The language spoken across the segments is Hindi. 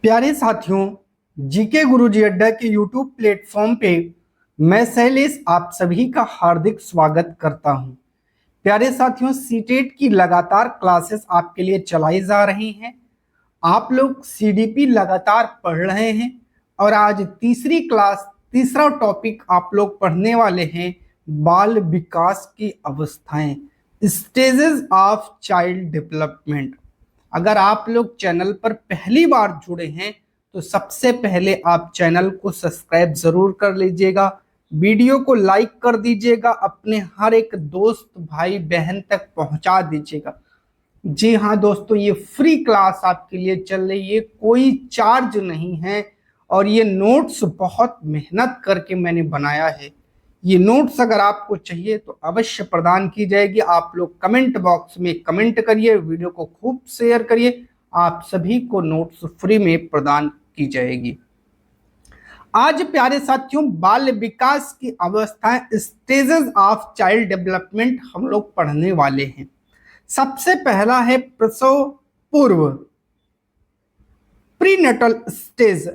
प्यारे साथियों, जीके गुरुजी अड्डा के यूट्यूब प्लेटफॉर्म पे मैं शैलेश आप सभी का हार्दिक स्वागत करता हूं। प्यारे साथियों, सीटेट की लगातार क्लासेस आपके लिए चलाई जा रही हैं। आप लोग सीडीपी लगातार पढ़ रहे हैं और आज तीसरा टॉपिक आप लोग पढ़ने वाले हैं, बाल विकास की अवस्थाएं, स्टेजेस ऑफ चाइल्ड डेवलपमेंट। अगर आप लोग चैनल पर पहली बार जुड़े हैं तो सबसे पहले आप चैनल को सब्सक्राइब जरूर कर लीजिएगा, वीडियो को लाइक कर दीजिएगा, अपने हर एक दोस्त भाई बहन तक पहुंचा दीजिएगा। जी हाँ दोस्तों, ये फ्री क्लास आपके लिए चल रही है, कोई चार्ज नहीं है और ये नोट्स बहुत मेहनत करके मैंने बनाया है। ये नोट्स अगर आपको चाहिए तो अवश्य प्रदान की जाएगी। आप लोग कमेंट बॉक्स में कमेंट करिए, वीडियो को खूब शेयर करिए, आप सभी को नोट्स फ्री में प्रदान की जाएगी। आज प्यारे साथियों, बाल विकास की अवस्थाएं, स्टेजेस ऑफ चाइल्ड डेवलपमेंट हम लोग पढ़ने वाले हैं। सबसे पहला है प्रसव पूर्व, प्रीनेटल स्टेज,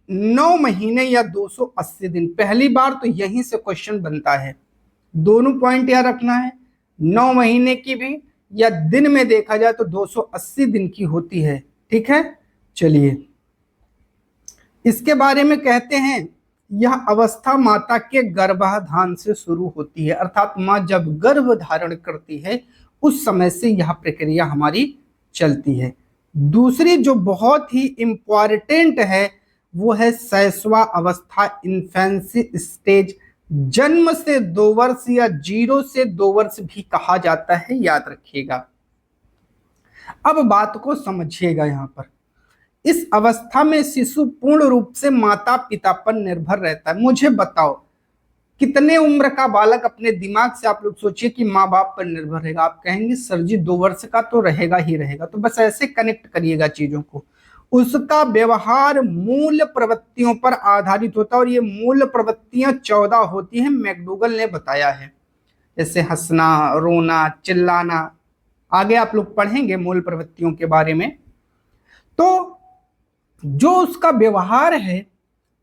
9 महीने या 280 दिन। पहली बार तो यहीं से क्वेश्चन बनता है, दोनों पॉइंट याद रखना है। 9 महीने की भी या दिन में देखा जाए तो 280 दिन की होती है। ठीक है, चलिए इसके बारे में कहते हैं। यह अवस्था माता के गर्भाधान से शुरू होती है, अर्थात माँ जब गर्भ धारण करती है उस समय से यह प्रक्रिया हमारी चलती है। दूसरी जो बहुत ही इंपॉर्टेंट है वो है शैशवा अवस्था, इन्फेंसी स्टेज। जन्म से 2 वर्ष या 0 से 2 वर्ष भी कहा जाता है, याद रखिएगा। अब बात को समझिएगा। यहाँ पर इस अवस्था में शिशु पूर्ण रूप से माता पिता पर निर्भर रहता है। मुझे बताओ कितने उम्र का बालक अपने दिमाग से आप लोग सोचिए कि माँ बाप पर निर्भर रहेगा? आप कहेंगे सर जी 2 वर्ष का तो रहेगा ही रहेगा। तो बस ऐसे कनेक्ट करिएगा चीजों को। उसका व्यवहार मूल प्रवृत्तियों पर आधारित होता है और ये मूल प्रवृत्तियां 14 होती हैं, मैकडूगल ने बताया है। जैसे हंसना, रोना, चिल्लाना, आगे आप लोग पढ़ेंगे मूल प्रवृत्तियों के बारे में। तो जो उसका व्यवहार है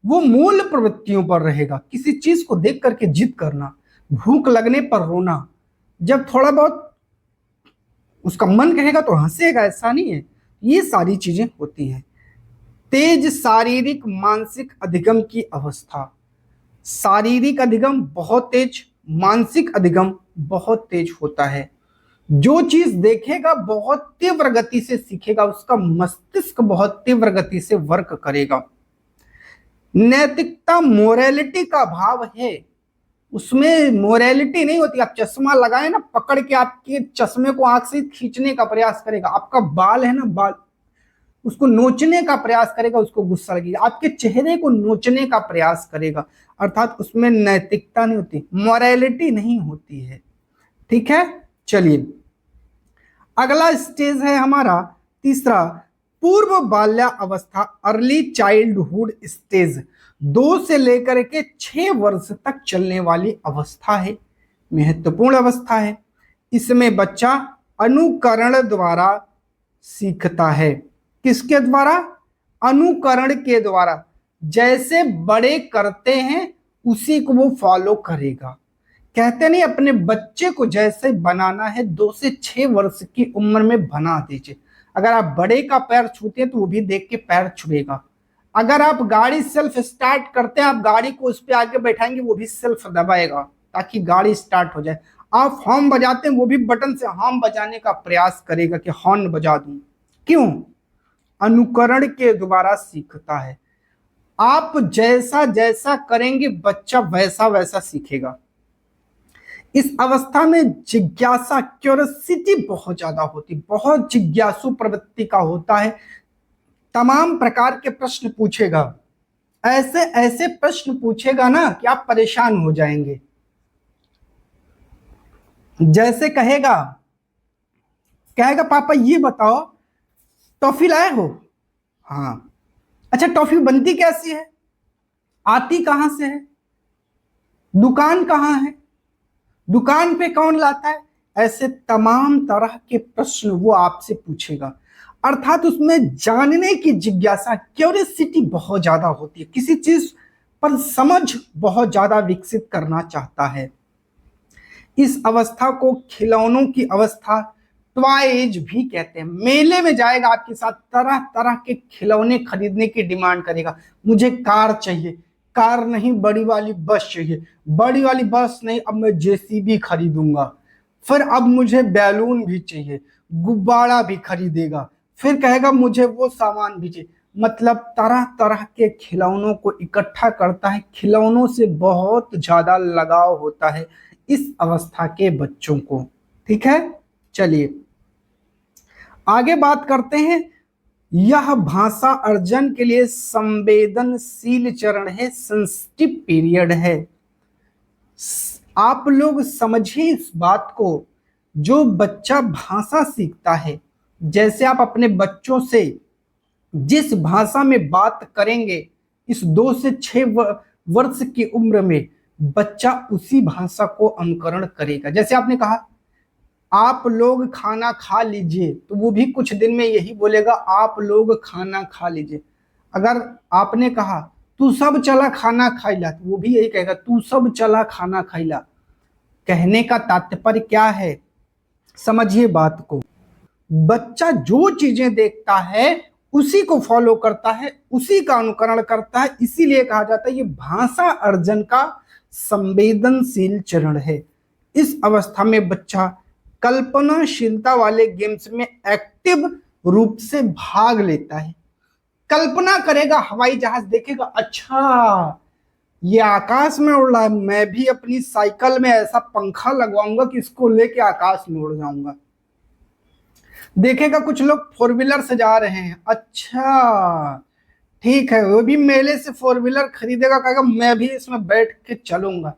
वो मूल प्रवृत्तियों पर रहेगा। किसी चीज को देख करके जिद करना, भूख लगने पर रोना, जब थोड़ा बहुत उसका मन कहेगा तो हंसेगा, ऐसा नहीं है। ये सारी चीजें होती हैं। तेज शारीरिक मानसिक अधिगम की अवस्था, शारीरिक अधिगम बहुत तेज, मानसिक अधिगम बहुत तेज होता है। जो चीज देखेगा बहुत तीव्र गति से सीखेगा, उसका मस्तिष्क बहुत तीव्र गति से वर्क करेगा। नैतिकता, मोरालिटी का भाव है, उसमें मोरालिटी नहीं होती। आप चश्मा लगाए ना, पकड़ के आपके चश्मे को आंख से खींचने का प्रयास करेगा। आपका बाल है ना, बाल उसको नोचने का प्रयास करेगा, उसको गुस्सा लगेगा। आपके चेहरे को नोचने का प्रयास करेगा, अर्थात उसमें नैतिकता नहीं होती, मोरालिटी नहीं होती है। ठीक है, चलिए अगला स्टेज है हमारा तीसरा, पूर्व बाल्या अवस्था, अर्ली चाइल्डहुड स्टेज। 2 से लेकर के 6 वर्ष तक चलने वाली अवस्था है, महत्वपूर्ण अवस्था है। इसमें बच्चा अनुकरण द्वारा सीखता है। किसके द्वारा? अनुकरण के द्वारा। जैसे बड़े करते हैं उसी को वो फॉलो करेगा। कहते नहीं, अपने बच्चे को जैसे बनाना है 2 से 6 वर्ष की उम्र में बना दीजिए। अगर आप बड़े का पैर छूते हैं तो वो भी देख के पैर छुएगा। अगर आप गाड़ी सेल्फ स्टार्ट करते हैं, आप गाड़ी को उस पर आगे बैठाएंगे, वो भी सेल्फ दबाएगा ताकि गाड़ी स्टार्ट हो जाए। आप हॉर्न बजाते हैं, वो भी बटन से हॉर्न बजाने का प्रयास करेगा कि हॉर्न बजा दूं। क्यों? अनुकरण के द्वारा सीखता है। आप जैसा जैसा करेंगे बच्चा वैसा वैसा सीखेगा। इस अवस्था में जिज्ञासा, क्यूरियोसिटी बहुत ज्यादा होती, बहुत जिज्ञासु प्रवृत्ति का होता है। तमाम प्रकार के प्रश्न पूछेगा, ऐसे ऐसे प्रश्न पूछेगा ना कि आप परेशान हो जाएंगे। जैसे कहेगा पापा ये बताओ टॉफी लाए हो? हाँ। अच्छा, टॉफी बनती कैसी है? आती कहां से है? दुकान कहां है? दुकान पे कौन लाता है? ऐसे तमाम तरह के प्रश्न वो आपसे पूछेगा। अर्थात उसमें जानने की जिज्ञासा, क्यूरियोसिटी बहुत ज्यादा होती है, किसी चीज पर समझ बहुत ज्यादा विकसित करना चाहता है। इस अवस्था को खिलौनों की अवस्था, टॉय एज भी कहते हैं। मेले में जाएगा, आपके साथ तरह तरह के खिलौने खरीदने की डिमांड करेगा। मुझे कार चाहिए, कार नहीं बड़ी वाली बस चाहिए, बड़ी वाली बस नहीं अब मैं जेसीबी खरीदूंगा। फिर अब मुझे बैलून भी चाहिए, गुब्बारा भी खरीदेगा, फिर कहेगा मुझे वो सामान भी चाहिए। मतलब तरह तरह के खिलौनों को इकट्ठा करता है। खिलौनों से बहुत ज्यादा लगाव होता है इस अवस्था के बच्चों को। ठीक है, चलिए आगे बात करते हैं। यह भाषा अर्जन के लिए संवेदनशील चरण है, सेंसिटिव पीरियड है। आप लोग समझिए इस बात को। जो बच्चा भाषा सीखता है, जैसे आप अपने बच्चों से जिस भाषा में बात करेंगे, इस 2 से 6 वर्ष की उम्र में बच्चा उसी भाषा को अनुकरण करेगा। जैसे आपने कहा आप लोग खाना खा लीजिए, तो वो भी कुछ दिन में यही बोलेगा आप लोग खाना खा लीजिए। अगर आपने कहा तू सब चला खाना खाइला, तो वो भी यही कहेगा तू सब चला खाना खाइला। कहने का तात्पर्य क्या है, समझिए बात को। बच्चा जो चीजें देखता है उसी को फॉलो करता है, उसी का अनुकरण करता है। इसीलिए कहा जाता है ये भाषा अर्जन का संवेदनशील चरण है। इस अवस्था में बच्चा कल्पनाशीलता वाले गेम्स में एक्टिव रूप से भाग लेता है। कल्पना करेगा, हवाई जहाज देखेगा, अच्छा ये आकाश में उड़ रहा है, मैं भी अपनी साइकिल में ऐसा पंखा लगवाऊंगा कि इसको लेके आकाश में उड़ जाऊंगा। देखेगा कुछ लोग 4 व्हीलर से जा रहे हैं, अच्छा ठीक है, वो भी मेले से 4 व्हीलर खरीदेगा, कहेगा मैं भी इसमें बैठ के चलूंगा।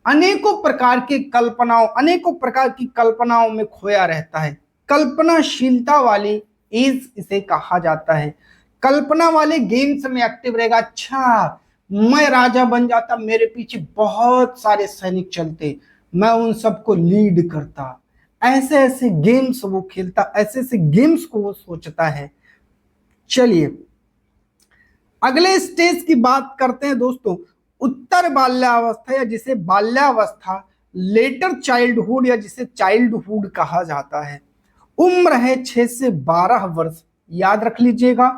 अनेकों प्रकार की कल्पनाओं, अनेकों प्रकार की कल्पनाओं में खोया रहता है। कल्पनाशीलता वाली एज इसे कहा जाता है। कल्पना वाले गेम्स में एक्टिव रहेगा। अच्छा मैं राजा बन जाता, मेरे पीछे बहुत सारे सैनिक चलते, मैं उन सबको लीड करता। ऐसे ऐसे गेम्स वो खेलता, ऐसे ऐसे गेम्स को वो सोचता है। चलिए अगले स्टेज की बात करते हैं दोस्तों, उत्तर बाल्यावस्था या जिसे बाल्यावस्था, लेटर चाइल्डहुड या जिसे चाइल्डहुड कहा जाता है। उम्र है 6 से 12 वर्ष, याद रख लीजिएगा।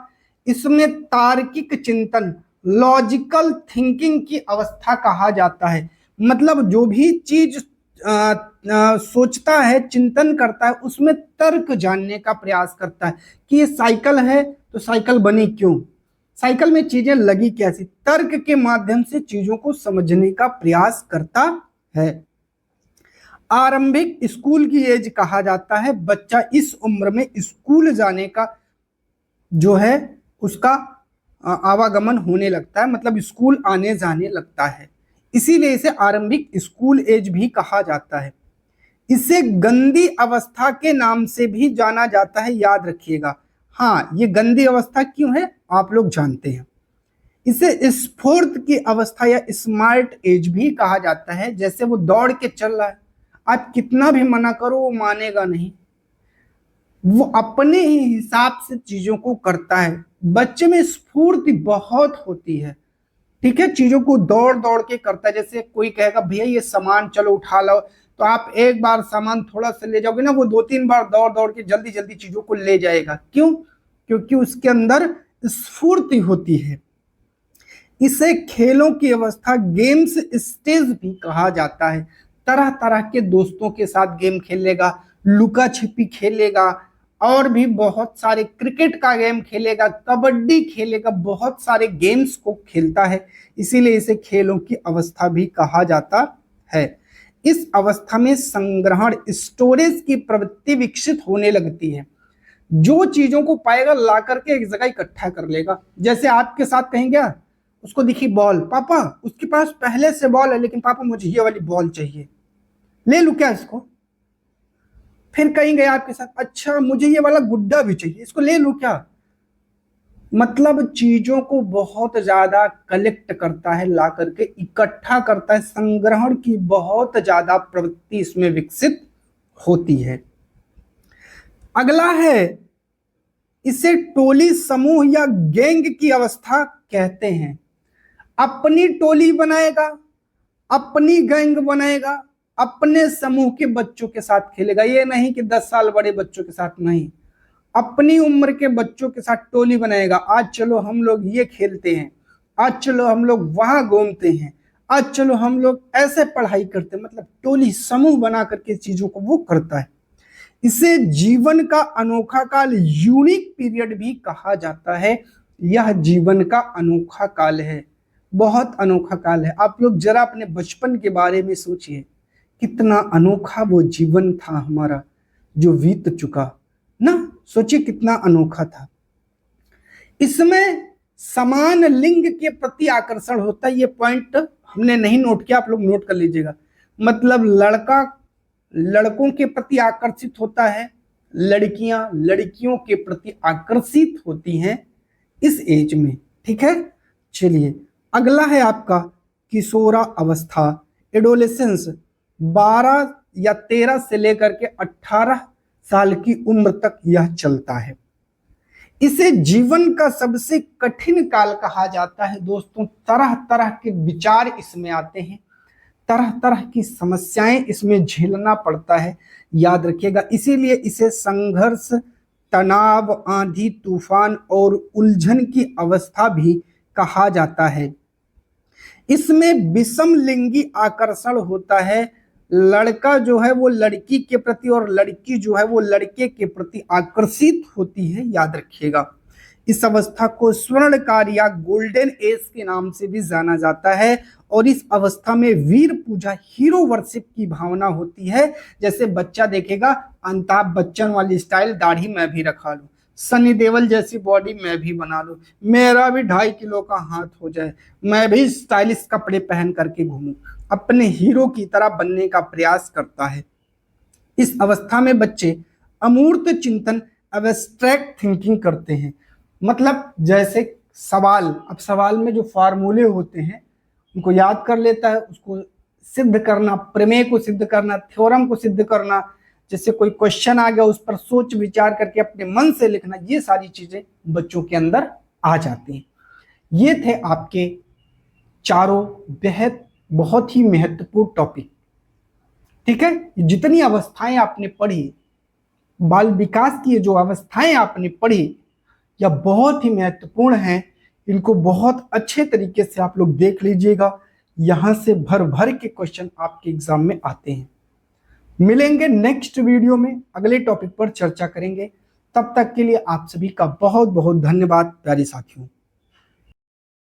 इसमें तार्किक चिंतन, लॉजिकल थिंकिंग की अवस्था कहा जाता है। मतलब जो भी चीज सोचता है, चिंतन करता है, उसमें तर्क जानने का प्रयास करता है कि ये साइकिल है तो साइकिल बनी क्यों, साइकिल में चीजें लगी कैसी। तर्क के माध्यम से चीजों को समझने का प्रयास करता है। आरंभिक स्कूल की एज कहा जाता है। बच्चा इस उम्र में स्कूल जाने का जो है उसका आवागमन होने लगता है, मतलब स्कूल आने जाने लगता है। इसीलिए इसे आरंभिक स्कूल एज भी कहा जाता है। इसे गंदी अवस्था के नाम से भी जाना जाता है, याद रखिएगा। हाँ, ये गंदी अवस्था क्यों है आप लोग जानते हैं। इसे स्फूर्त की अवस्था या स्मार्ट एज भी कहा जाता है। जैसे वो दौड़ के चल रहा है, आप कितना भी मना करो वो मानेगा नहीं, वो अपने ही हिसाब से चीजों को करता है। बच्चे में स्फूर्ति बहुत होती है, ठीक है, चीजों को दौड़ दौड़ के करता है। जैसे कोई कहेगा भैया ये सामान चलो उठा लो, तो आप एक बार सामान थोड़ा सा ले जाओगे ना, वो 2-3 बार दौड़ दौड़ के जल्दी जल्दी चीजों को ले जाएगा। क्यों? क्योंकि उसके अंदर स्फूर्ति होती है। इसे खेलों की अवस्था, गेम्स स्टेज भी कहा जाता है। तरह तरह के दोस्तों के साथ गेम खेलेगा, लुका छिपी खेलेगा, और भी बहुत सारे, क्रिकेट का गेम खेलेगा, कबड्डी खेलेगा, बहुत सारे गेम्स को खेलता है। इसीलिए इसे खेलों की अवस्था भी कहा जाता है। इस अवस्था में संग्रहण, स्टोरेज की प्रवृत्ति विकसित होने लगती है। जो चीजों को पाएगा ला करके एक जगह इकट्ठा कर लेगा। जैसे आपके साथ कहीं गया, उसको दिखी बॉल, पापा उसके पास पहले से बॉल है, लेकिन पापा मुझे ये वाली बॉल चाहिए, ले लूं क्या इसको। फिर कहीं गया आपके साथ, अच्छा मुझे ये वाला गुड्डा भी चाहिए, इसको ले लूं क्या। मतलब चीजों को बहुत ज्यादा कलेक्ट करता है, ला करके इकट्ठा करता है। संग्रहण की बहुत ज्यादा प्रवृत्ति इसमें विकसित होती है। अगला है इसे टोली, समूह या गैंग की अवस्था कहते हैं। अपनी टोली बनाएगा, अपनी गैंग बनाएगा, अपने समूह के बच्चों के साथ खेलेगा। ये नहीं कि 10 साल बड़े बच्चों के साथ, नहीं, अपनी उम्र के बच्चों के साथ टोली बनाएगा। आज चलो हम लोग ये खेलते हैं, आज चलो हम लोग वहां घूमते हैं, आज चलो हम लोग ऐसे पढ़ाई करते हैं। मतलब टोली, समूह बना करके चीजों को वो करता है। इसे जीवन का अनोखा काल, यूनिक पीरियड भी कहा जाता है। यह जीवन का अनोखा काल है, बहुत अनोखा काल है। आप लोग जरा अपने बचपन के बारे में सोचिए, कितना अनोखा वो जीवन था हमारा जो बीत चुका ना। सोचिए कितना अनोखा था। इसमें समान लिंग के प्रति आकर्षण होता है। ये पॉइंट हमने नहीं नोट किया, आप लोग नोट कर लीजिएगा। मतलब लड़का लड़कों के प्रति आकर्षित होता है, लड़कियां लड़कियों के प्रति आकर्षित होती हैं इस एज में। ठीक है, चलिए अगला है आपका किशोरा अवस्था, एडोलेसेंस। 12 या 13 से लेकर के 18 साल की उम्र तक यह चलता है। इसे जीवन का सबसे कठिन काल कहा जाता है दोस्तों। तरह तरह के विचार इसमें आते हैं, तरह तरह की समस्याएं इसमें झेलना पड़ता है, याद रखिएगा। इसीलिए इसे संघर्ष, तनाव, आंधी तूफान और उलझन की अवस्था भी कहा जाता है। इसमें विषम लिंगी आकर्षण होता है। लड़का जो है वो लड़की के प्रति और लड़की जो है वो लड़के के प्रति आकर्षित होती है, याद रखिएगा। इस अवस्था को स्वर्णकाल या गोल्डन एज के नाम से भी जाना जाता है। और इस अवस्था में वीर पूजा, हीरो वर्शिप की भावना होती है। जैसे बच्चा देखेगा अमिताभ बच्चन वाली स्टाइल, दाढ़ी मैं भी रखा लूं, सनी देओल जैसी बॉडी मैं भी बना लूं, मेरा भी 2.5 किलो का हाथ हो जाए, मैं भी स्टाइलिश कपड़े पहन करके घूमूं, अपने हीरो की तरह बनने का प्रयास करता है। इस अवस्था में बच्चे अमूर्त चिंतन, एब्स्ट्रैक्ट थिंकिंग करते हैं। मतलब जैसे सवाल, अब सवाल में जो फार्मूले होते हैं उनको याद कर लेता है, उसको सिद्ध करना, प्रमेय को सिद्ध करना, थ्योरम को सिद्ध करना, जैसे कोई क्वेश्चन आ गया उस पर सोच विचार करके अपने मन से लिखना, ये सारी चीजें बच्चों के अंदर आ जाती हैं। ये थे आपके चारों बेहद बहुत ही महत्वपूर्ण टॉपिक। ठीक है, जितनी अवस्थाएं आपने पढ़ी, बाल विकास की जो अवस्थाएं आपने पढ़ी, यह बहुत ही महत्वपूर्ण हैं। इनको बहुत अच्छे तरीके से आप लोग देख लीजिएगा, यहां से भर भर के क्वेश्चन आपके एग्जाम में आते हैं। मिलेंगे नेक्स्ट वीडियो में, अगले टॉपिक पर चर्चा करेंगे। तब तक के लिए आप सभी का बहुत बहुत धन्यवाद प्यारे साथियों।